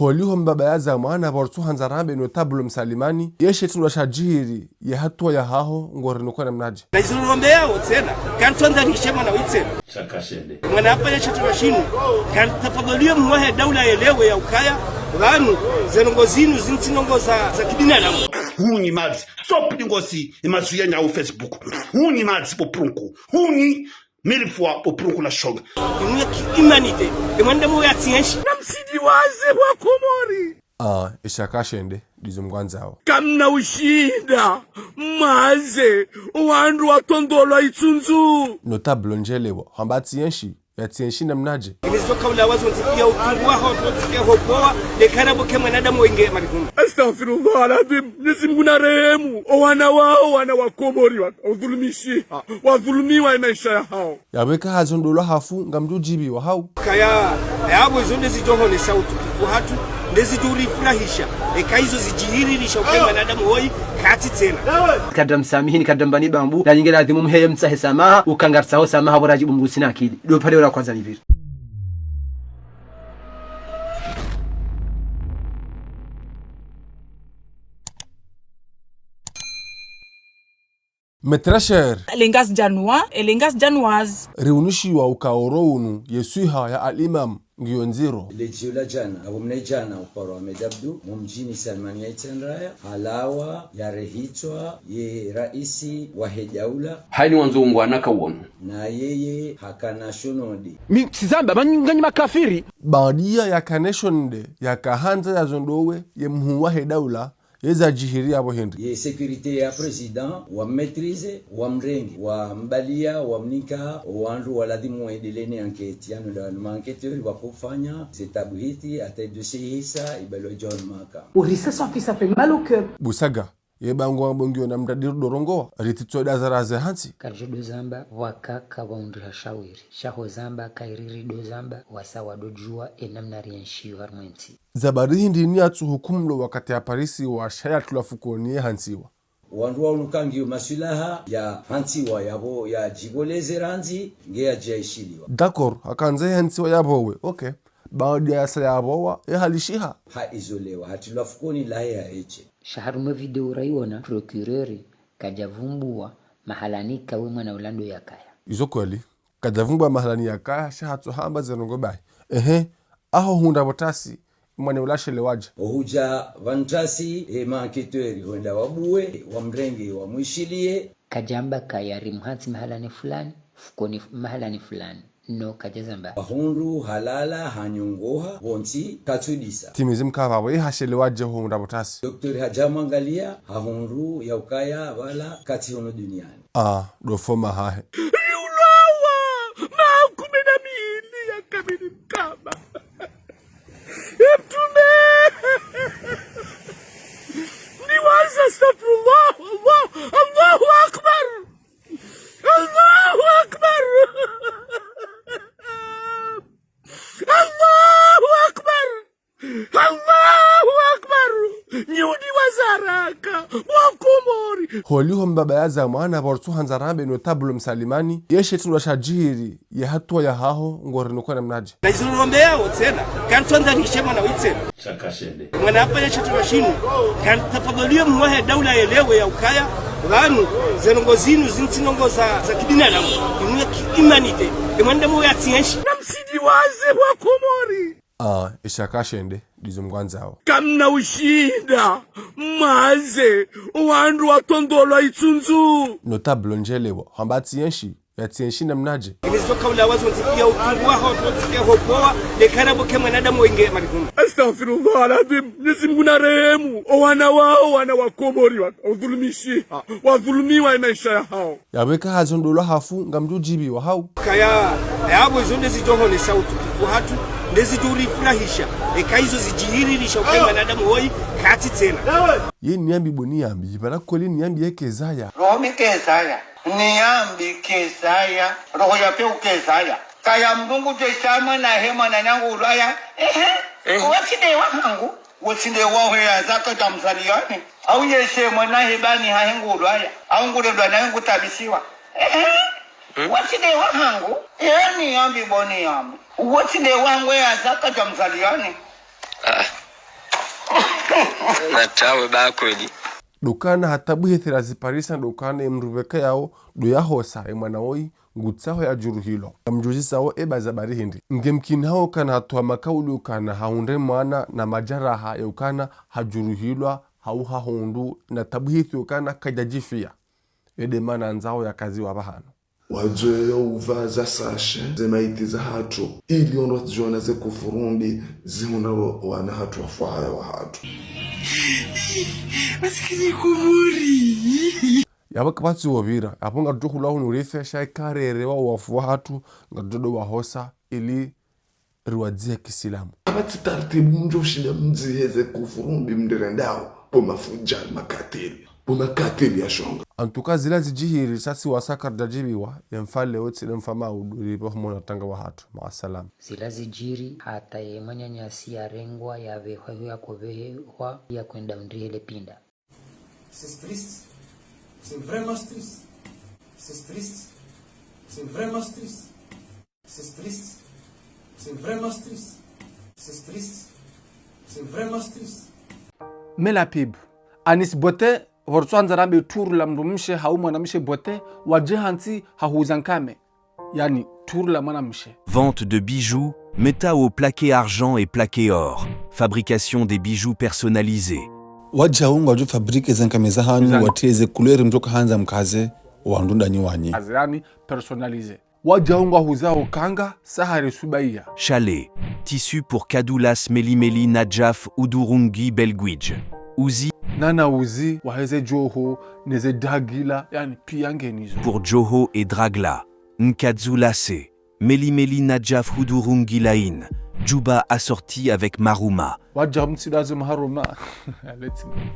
holiho mbaba ya zamana bortu hanzarambe no tablo msalimani yeshe tunashajiri ya hatua ya haho ngorino na mnaje na izurombeya otsena kantonza nishema na witsena chakashende mwana hapa yeshe tunashinu kan tafadhaliyo mwahe daula elewe ya ukaya vanu zenongozinu zintinongoza za kibinadamu huni mazi stop ningosi imazuya nyawo Facebook huni mazi poprunku huni milifwa poprunku na shoga imuya kiimanite imwende mu yatsienshi namsidi waze wa Komori ishakashende dizo mgwanzao kamna ushinda maze uwandu watondolwa itsunzu notable njelewa hambatsienshi yatsienshi na mnaje inizo kaula wazo ntikia utungwa ho tukia hopoa lekana kemwe nadamu wenge marihunu astaghfirullah alazim nisimguna rehemu wana wao wana wa Komori wadhulumishiha wadhulumiwa maisha ya hao yabeka hazondolwa hafu ngamdujibi wa hao kaya yabo zonde zijohone sauti hatu ndezi juri furahisha ekaizo zijihiririsha ukemwe nadamu hoi kati tena kadam samihini kadambani bambu na nyingine adhimu mheye mtsahe samaha ukangarsaho samaha borajibu mgusina akili do pale ora kwanza ni vipi Metrasher Elengas Janwa, Elengas Janwaz Reunishi wa ukaorounu Yesuha ya al-Imam Ngiyonziro Lejula jana, abumne jana uparo amedabdu mumjini Salmania Itendaya halawa ya rehitwa ye raisi wa hejaula haini wanzungu anaka uonu na yeye hakana shonodi sizamba manganyi makafiri Badia ya kaneshonde ya kahanza ya zondowe ye mhuwa hedaula yeza jihiri abo Henry ye security ya president wa maîtrise wa mrengi wa mbalia wa mnika wandu waladimu waendeleni anketi yano da enquêteur wa kufanya zetabu hiti ataidosi hisa ibalo John Maka Urisa só que ça fait mal au cœur. Busaga yebango ambongyo na mdadiru dorongoa rititsoda zaraze hansi karjo dozamba wakaka waundira shawiri shaho zamba kairiri dozamba wasawa dojua enamna rienshi varmenti zabari hindi ni atu hukumlo wakati ya Parisi wa shaya tulafukonie hansiwa wandu wa unukangi masulaha ya hansiwa yabo ya jiboleze ranzi nge ya jaishiliwa D'accord hakanze hansiwa yabowe okay baada ya sa yabowa halishiha ha izolewa hatulafukoni lahe ya eche shaharume video raiona procureri kajavumbua mahalanika we mwana ulando ya kaya izo kweli kajavumbua mahalani ya kaya shahatso hamba zenongo bai aho hunda botasi mwane ulashele waje ohuja vantasi enquêteur wenda wabuwe wa mrenge wa mwishilie kajamba kayari mhatsi mahalani fulani fukoni mahalani fulani no kajazamba hundu halala hanyongoha bonti katudisa timizim kavawe hashele waje hunda botasi Dr. Hajamangalia hahundu ya ukaya wala kati hono duniani dofoma hahe Yulawa maakumena miili ya kabiri mkaba Mtume niwaza astaghfirullah Allahu akbar Allahu akbar Allahu akbar Allahu akbar nyudi wazaraka wa Komori holiho mbaba ya zamana bortu hanzarambe no tablo msalimani yeshe tunashajiri ya hatua ya haho ngorino na mnaje na izurombeya otsena kantonza nishema na witsena chakashende mwana hapa yeshe tunashinu kan tafadhaliyo mwahe daula elewe ya ukaya vanu zenongozinu zintinongoza za kibinadamu imuya kiimanite imwende mu yatsienshi namsidi waze wa Komori ishakashende dizo mgwanzao kamna ushinda maze uwandu watondolwa itsunzu notable njelewa hambatsienshi yatsienshi na mnaje inizo kaula wazo ntikia utungwa ho tukia hopoa lekana kemwe nadamu wenge marihunu astaghfirullah alazim nisimguna rehemu wana wao wana wa Komori wadhulumishiha wadhulumiwa maisha ya hao yabeka hazondolwa hafu ngamdujibi wa hao kaya yabo zonde zijohone sauti hatu ndezi juri furahisha ekaizo zijihiririsha ukemwe nadamu hoi kati tena ye niambi boniambi barakole niambi yekezaya roho kezaya niambi kezaya roho ya pe ukezaya kaya mdungu tesama na hema na nyangu ulaya watinde wangu watinde wawe ya zaka tamzaliani au yeshe mwana hebani hahengu ulaya au ngule ndo anayengu tabisiwa watinde wangu yani ambi boni ambi watinde wangu ya zaka tamzaliani Natawe ba kweli. Dukana hatabuhe thirazi parisa dukana imruveka yao doyahosa emwanawoi ngutsaho ya juru hilo. Mjuzi sao zabari hindi. Ngemkini hao kana hatuwa makauli ukana haunde mwana na majaraha ya ukana hajuru hilo hauha hundu na tabuhithi ukana kajajifia. Mana anzao ya kazi wa bahano. Wajwe uvaza sashe zemaiti za hatu ili ono tujona ze kufurumbi zimuna wana hatu wafaya wa hatu. Masikini kumuri. Yabaka pati wabira. Apunga tutukula unurife shai karerewa wafuwa hatu nga dodo wa hosa ili riwadzia kisilamu. Abati tartibu mjoshida mziheze kufurumbi mdirendao po mafujali makatili. Pumakatili ya shonga. Antuka zila zijihiri sasi wasakar dajibiwa ya mfale oti na mfama uduripo humona tanga wa hatu. Maasalam. Zila zijiri hata ye manya nyasi ya rengwa ya vehuwa ya kuvehuwa ya kwenda undrihele pinda. C'est triste. C'est vraiment triste. C'est triste. C'est vraiment triste. C'est triste. C'est vraiment triste. C'est triste. C'est vraiment triste. Mela pib. Anis bote hortwanza rambe turu la mrumshe hauma na mshe bote wajehanti hahuzankame. Yani turu la mana mshe. Vente de bijoux, métaux plaqué argent et plaqué or. Fabrication des bijoux personnalisés. Wajaunga waju fabrike zankameza hanyu wateze kulere mtoka hanza mkaze wandunda nyiwanyi. Azirani personnalisé. Wajaunga huzao kanga sahari subaiya. Chalet, tissu pour Kadoulas Melimeli Najaf Udurungi Belguij. Uzi Nana uzi waheze Joho neze Dagila yani piyange nizo. Pour Joho et Dragla. Nkadzulase. Melimeli Najaf Udurungi Lain. Juba assorti avec Maruma. Wajja mtsidazo Maruma.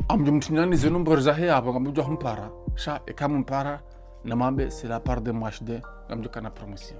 Amjumtunyani zenu mberzahe hapa ngamjo mpara. Sha ekamu mpara na mambe c'est la part de MHD ngamjo kana promotion.